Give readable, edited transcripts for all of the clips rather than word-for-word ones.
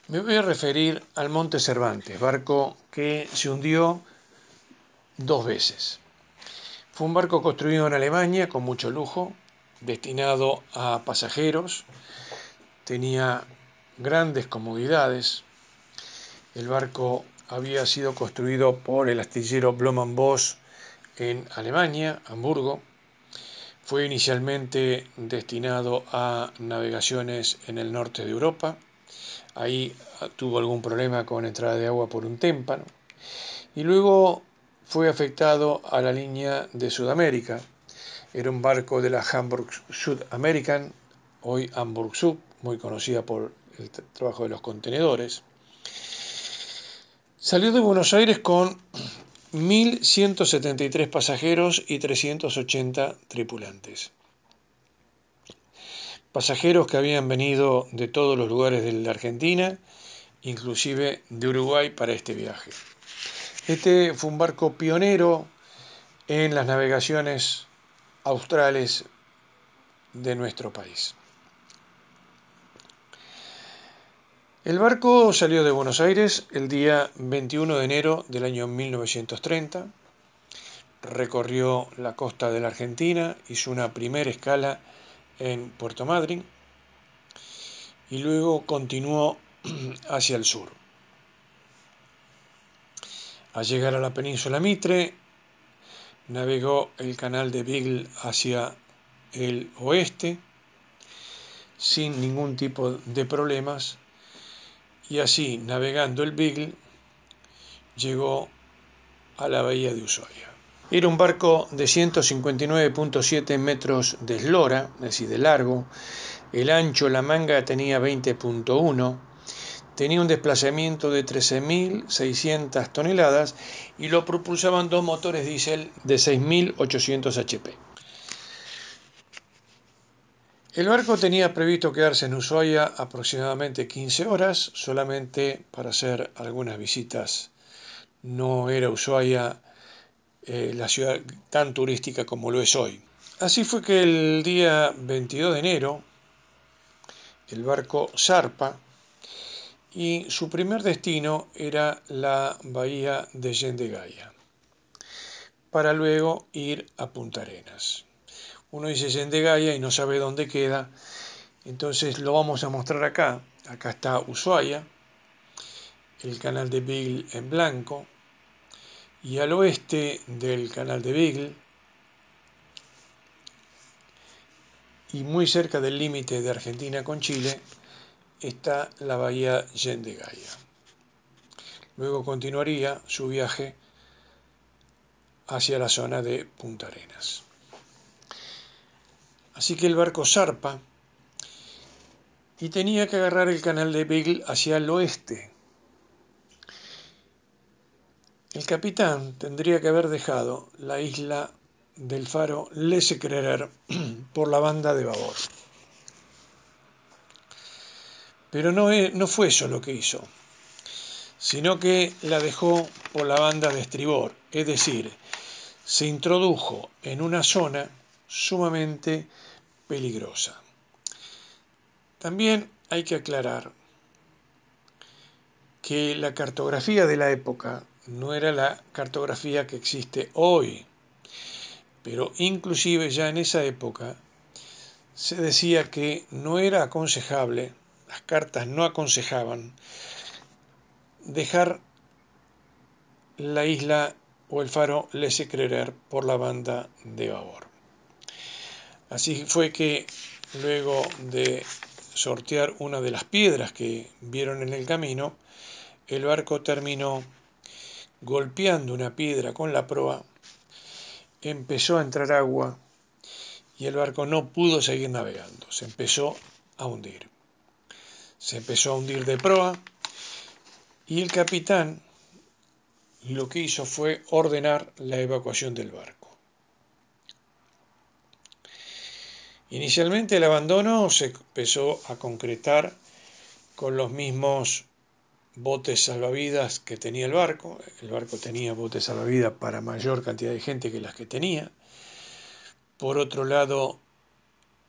Me voy a referir al Monte Cervantes, barco que se hundió 2 veces. Fue un barco construido en Alemania con mucho lujo, destinado a pasajeros, tenía grandes comodidades. El barco había sido construido por el astillero Blohm & Voss en Alemania, Hamburgo. Fue inicialmente destinado a navegaciones en el norte de Europa. Ahí tuvo algún problema con entrada de agua por un témpano. Y luego fue afectado a la línea de Sudamérica. Era un barco de la Hamburg Süd American, hoy Hamburg Süd, muy conocida por el trabajo de los contenedores. Salió de Buenos Aires con 1.173 pasajeros y 380 tripulantes. Pasajeros que habían venido de todos los lugares de la Argentina, inclusive de Uruguay, para este viaje. Este fue un barco pionero en las navegaciones australes de nuestro país. El barco salió de Buenos Aires el día 21 de enero del año 1930, recorrió la costa de la Argentina, hizo una primera escala en Puerto Madryn y luego continuó hacia el sur. Al llegar a la península Mitre, navegó el canal de Beagle hacia el oeste sin ningún tipo de problemas, y así, navegando el Beagle, llegó a la bahía de Ushuaia. Era un barco de 159.7 metros de eslora, es decir, de largo. El ancho, la manga tenía 20.1, tenía un desplazamiento de 13.600 toneladas y lo propulsaban dos motores diésel de 6.800 HP. El barco tenía previsto quedarse en Ushuaia aproximadamente 15 horas, solamente para hacer algunas visitas. No era Ushuaia la ciudad tan turística como lo es hoy. Así fue que el día 22 de enero el barco zarpa y su primer destino era la bahía de Yendegaia, para luego ir a Punta Arenas. Uno dice Yendegaia y no sabe dónde queda, entonces lo vamos a mostrar acá. Acá está Ushuaia, el canal de Beagle en blanco, y al oeste del canal de Beagle y muy cerca del límite de Argentina con Chile está la bahía Yendegaia. Luego continuaría su viaje hacia la zona de Punta Arenas. Así que el barco zarpa y tenía que agarrar el canal de Beagle hacia el oeste. El capitán tendría que haber dejado la isla del faro Le Secrerer por la banda de babor. Pero no fue eso lo que hizo, sino que la dejó por la banda de estribor, es decir, se introdujo en una zona sumamente peligrosa. También hay que aclarar que la cartografía de la época no era la cartografía que existe hoy, pero inclusive ya en esa época se decía que no era aconsejable, las cartas no aconsejaban dejar la isla o el faro Le Secrerer por la banda de babor. Así fue que luego de sortear una de las piedras que vieron en el camino, el barco terminó golpeando una piedra con la proa, empezó a entrar agua y el barco no pudo seguir navegando, se empezó a hundir. Se empezó a hundir de proa y el capitán lo que hizo fue ordenar la evacuación del barco. Inicialmente el abandono se empezó a concretar con los mismos botes salvavidas que tenía el barco. El barco tenía botes salvavidas para mayor cantidad de gente que las que tenía. Por otro lado,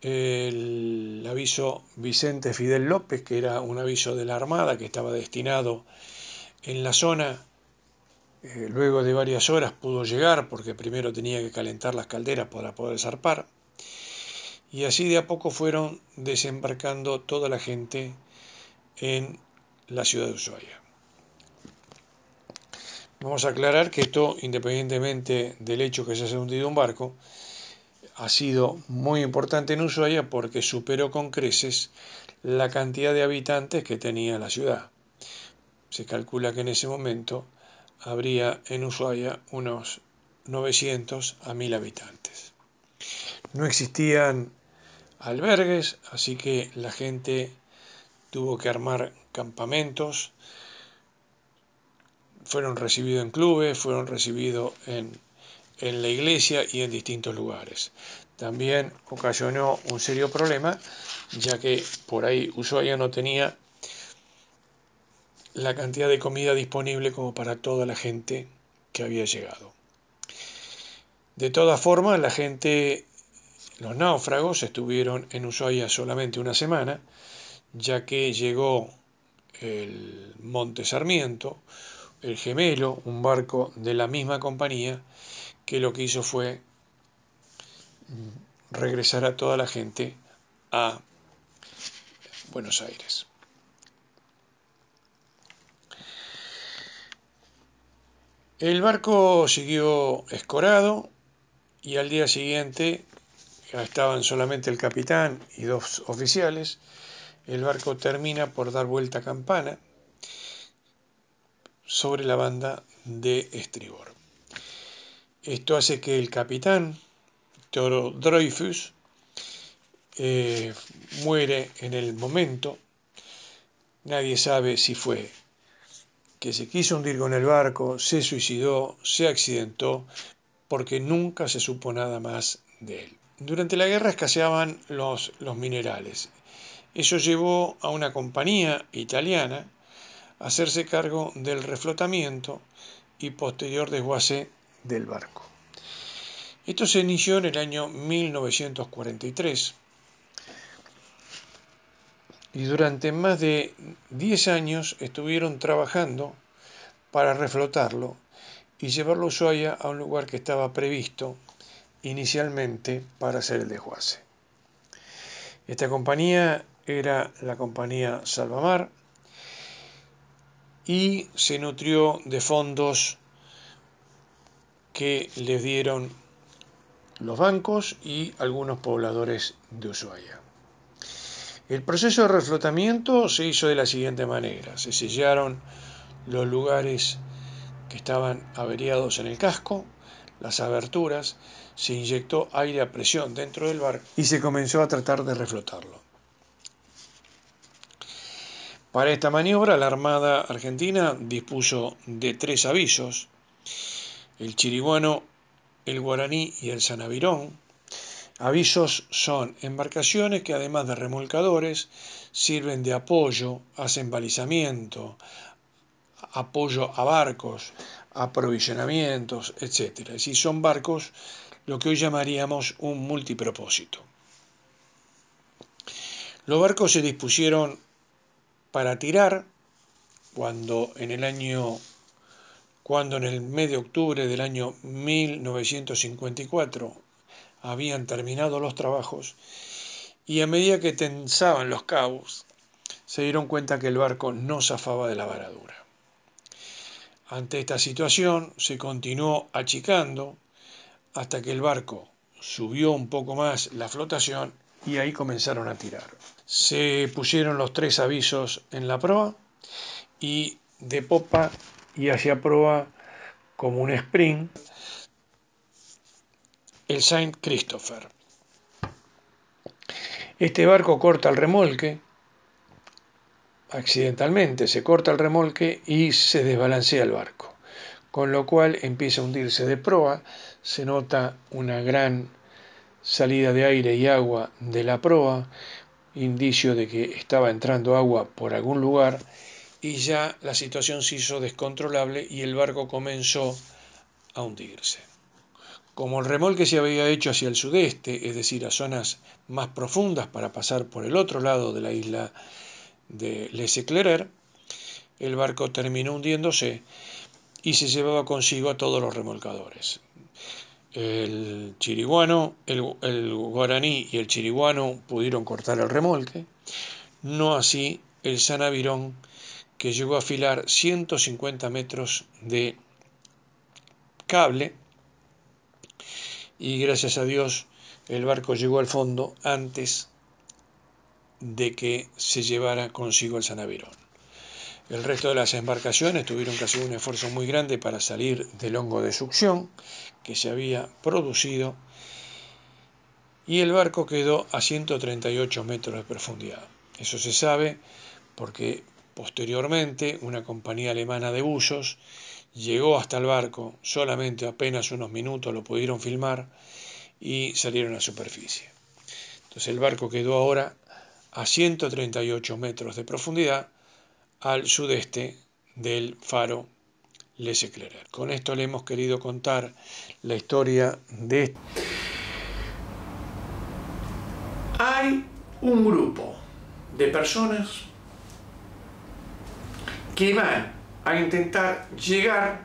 el aviso Vicente Fidel López, que era un aviso de la Armada que estaba destinado en la zona. Luego de varias horas pudo llegar porque primero tenía que calentar las calderas para poder zarpar. Y así de a poco fueron desembarcando toda la gente en la ciudad de Ushuaia. Vamos a aclarar que esto, independientemente del hecho que se haya hundido un barco, ha sido muy importante en Ushuaia porque superó con creces la cantidad de habitantes que tenía la ciudad. Se calcula que en ese momento habría en Ushuaia unos 900 a 1000 habitantes. No existían albergues, así que la gente tuvo que armar campamentos, fueron recibidos en clubes, fueron recibidos en la iglesia y en distintos lugares. También ocasionó un serio problema, ya que por ahí Ushuaia no tenía la cantidad de comida disponible como para toda la gente que había llegado. De todas formas, los náufragos estuvieron en Ushuaia solamente una semana, ya que llegó el Monte Sarmiento, el Gemelo, un barco de la misma compañía, que lo que hizo fue regresar a toda la gente a Buenos Aires. El barco siguió escorado y al día siguiente estaban solamente el capitán y 2 oficiales. El barco termina por dar vuelta a campana sobre la banda de estribor. Esto hace que el capitán, Toro Dreyfus, muere en el momento. Nadie sabe si fue que se quiso hundir con el barco, se suicidó, se accidentó, porque nunca se supo nada más de él. Durante la guerra escaseaban los minerales. Eso llevó a una compañía italiana a hacerse cargo del reflotamiento y posterior desguace del barco. Esto se inició en el año 1943 y durante más de 10 años estuvieron trabajando para reflotarlo y llevarlo a Ushuaia a un lugar que estaba previsto inicialmente para hacer el desguace. Esta compañía era la compañía Salvamar y se nutrió de fondos que les dieron los bancos y algunos pobladores de Ushuaia. El proceso de reflotamiento se hizo de la siguiente manera: se sellaron los lugares que estaban averiados en el casco, las aberturas, se inyectó aire a presión dentro del barco y se comenzó a tratar de reflotarlo. Para esta maniobra, la Armada Argentina dispuso de 3 avisos: el chiriguano, el guaraní y el sanavirón. Avisos son embarcaciones que, además de remolcadores, sirven de apoyo, hacen balizamiento, apoyo a barcos, aprovisionamientos, etc. Es decir, son barcos lo que hoy llamaríamos un multipropósito. Los barcos se dispusieron para tirar cuando en el mes de octubre del año 1954 habían terminado los trabajos, y a medida que tensaban los cabos se dieron cuenta que el barco no zafaba de la varadura. Ante esta situación se continuó achicando hasta que el barco subió un poco más la flotación y ahí comenzaron a tirar. Se pusieron los 3 avisos en la proa y de popa y hacia proa, como un sprint, el Saint Christopher. Este barco corta el remolque, accidentalmente se corta el remolque y se desbalancea el barco, con lo cual empieza a hundirse de proa. Se nota una gran salida de aire y agua de la proa, indicio de que estaba entrando agua por algún lugar, y ya la situación se hizo descontrolable y el barco comenzó a hundirse. Como el remolque se había hecho hacia el sudeste, es decir, a zonas más profundas para pasar por el otro lado de la isla de Les Éclaireurs, el barco terminó hundiéndose y se llevaba consigo a todos los remolcadores. El chiriguano, el guaraní y el chiriguano pudieron cortar el remolque, no así el San Avirón, que llegó a afilar 150 metros de cable, y gracias a Dios el barco llegó al fondo antes de que se llevara consigo el San Avirón. El resto de las embarcaciones tuvieron que hacer un esfuerzo muy grande para salir del hongo de succión que se había producido, y el barco quedó a 138 metros de profundidad. Eso se sabe porque posteriormente una compañía alemana de buzos llegó hasta el barco, solamente apenas unos minutos lo pudieron filmar y salieron a superficie. Entonces el barco quedó ahora a 138 metros de profundidad al sudeste del faro Les Éclaireurs. Con esto le hemos querido contar la historia de... Hay un grupo de personas que van a intentar llegar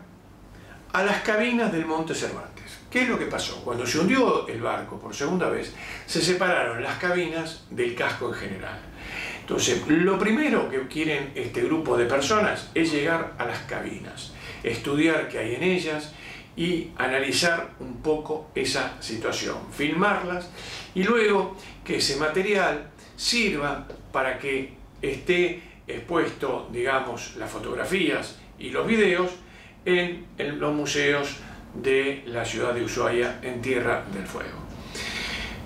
a las cabinas del Monte Cervantes. ¿Qué es lo que pasó? Cuando se hundió el barco por segunda vez, se separaron las cabinas del casco en general. Entonces, lo primero que quieren este grupo de personas es llegar a las cabinas, estudiar qué hay en ellas y analizar un poco esa situación, filmarlas y luego que ese material sirva para que esté expuesto, digamos, las fotografías y los videos en los museos de la ciudad de Ushuaia en Tierra del Fuego.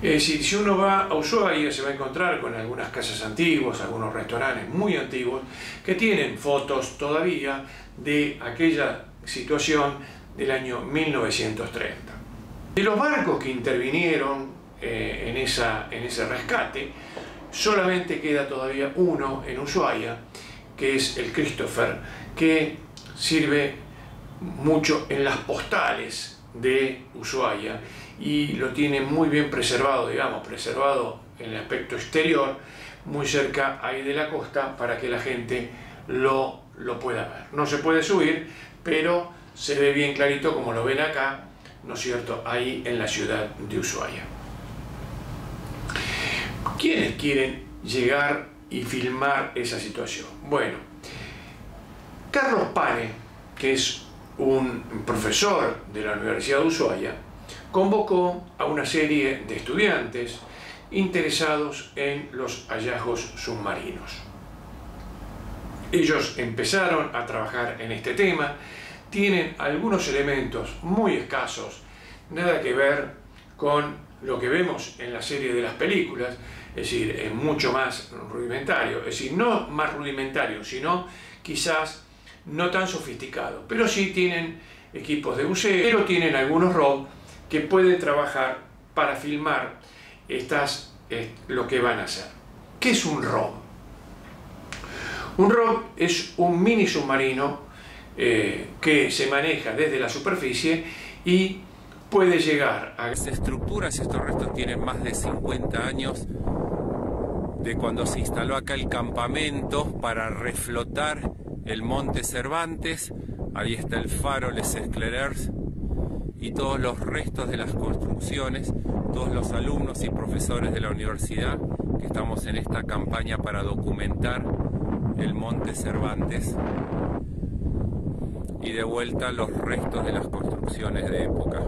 Es decir, si uno va a Ushuaia se va a encontrar con algunas casas antiguas, algunos restaurantes muy antiguos que tienen fotos todavía de aquella situación del año 1930. De los barcos que intervinieron en ese rescate, solamente queda todavía uno en Ushuaia, que es el Christopher, que sirve mucho en las postales de Ushuaia y lo tiene muy bien preservado, digamos, preservado en el aspecto exterior, muy cerca ahí de la costa para que la gente lo pueda ver. No se puede subir, pero se ve bien clarito como lo ven acá, ¿no es cierto?, ahí en la ciudad de Ushuaia. ¿Quiénes quieren llegar y filmar esa situación? Bueno, Carlos Pane, que es un profesor de la Universidad de Ushuaia, convocó a una serie de estudiantes interesados en los hallazgos submarinos. Ellos empezaron a trabajar en este tema, tienen algunos elementos muy escasos, nada que ver con lo que vemos en la serie de las películas, es decir, es mucho más rudimentario, es decir, no más rudimentario, sino quizás no tan sofisticado, pero sí tienen equipos de buceo, pero tienen algunos ROV que pueden trabajar para filmar lo que van a hacer. ¿Qué es un ROV? Un ROV es un mini submarino que se maneja desde la superficie y puede llegar a... Estas estructuras, estos restos tienen más de 50 años de cuando se instaló acá el campamento para reflotar el Monte Cervantes. Ahí está el faro Les Éclaireurs y todos los restos de las construcciones, todos los alumnos y profesores de la universidad que estamos en esta campaña para documentar el Monte Cervantes, y de vuelta los restos de las construcciones de época.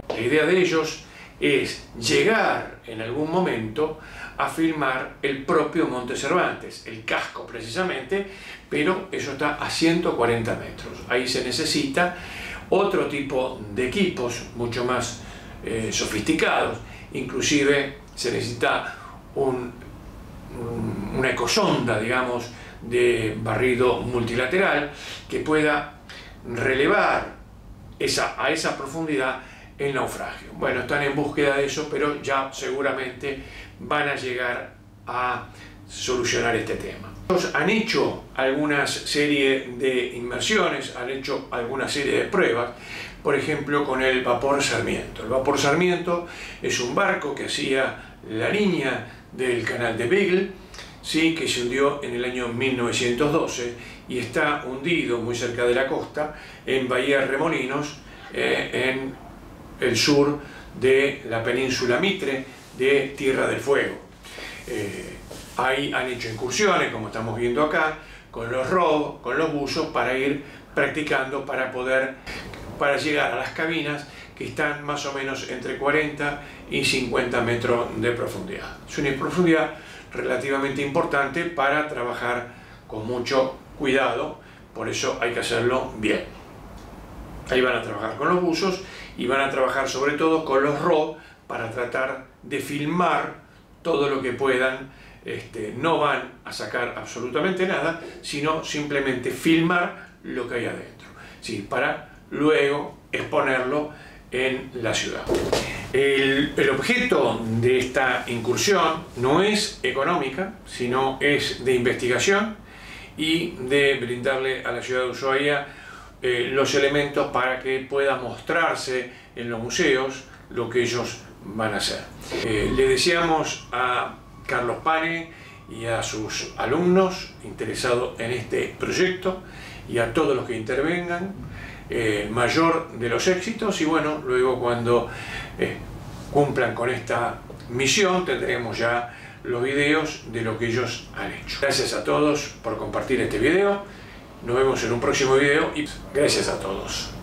La idea de ellos es llegar en algún momento a filmar el propio Monte Cervantes, el casco precisamente, pero eso está a 140 metros. Ahí se necesita otro tipo de equipos mucho más sofisticados, inclusive se necesita una ecosonda, digamos, de barrido multilateral que pueda relevar a esa profundidad el naufragio. Bueno, están en búsqueda de eso, pero ya seguramente van a llegar a solucionar este tema. Ellos han hecho algunas serie de inmersiones, han hecho alguna serie de pruebas, por ejemplo, con el vapor Sarmiento. El vapor Sarmiento es un barco que hacía la línea del canal de Beagle, sí, que se hundió en el año 1912 y está hundido muy cerca de la costa, en Bahía Remolinos, en el sur de la península Mitre de Tierra del Fuego. Ahí han hecho incursiones, como estamos viendo acá, con los ROV, con los buzos, para ir practicando para llegar a las cabinas que están más o menos entre 40 y 50 metros de profundidad. Es una profundidad relativamente importante para trabajar con mucho cuidado, por eso hay que hacerlo bien. Ahí van a trabajar con los buzos y van a trabajar sobre todo con los ROV para tratar de filmar todo lo que puedan. No van a sacar absolutamente nada, sino simplemente filmar lo que hay adentro, ¿sí? Para luego exponerlo en la ciudad. El objeto de esta incursión no es económica, sino es de investigación y de brindarle a la ciudad de Ushuaia los elementos para que pueda mostrarse en los museos lo que ellos van a hacer. Le deseamos a Carlos Pane y a sus alumnos interesados en este proyecto y a todos los que intervengan mayor de los éxitos, y bueno, luego cuando cumplan con esta misión tendremos ya los videos de lo que ellos han hecho. Gracias a todos por compartir este video, nos vemos en un próximo video y gracias a todos.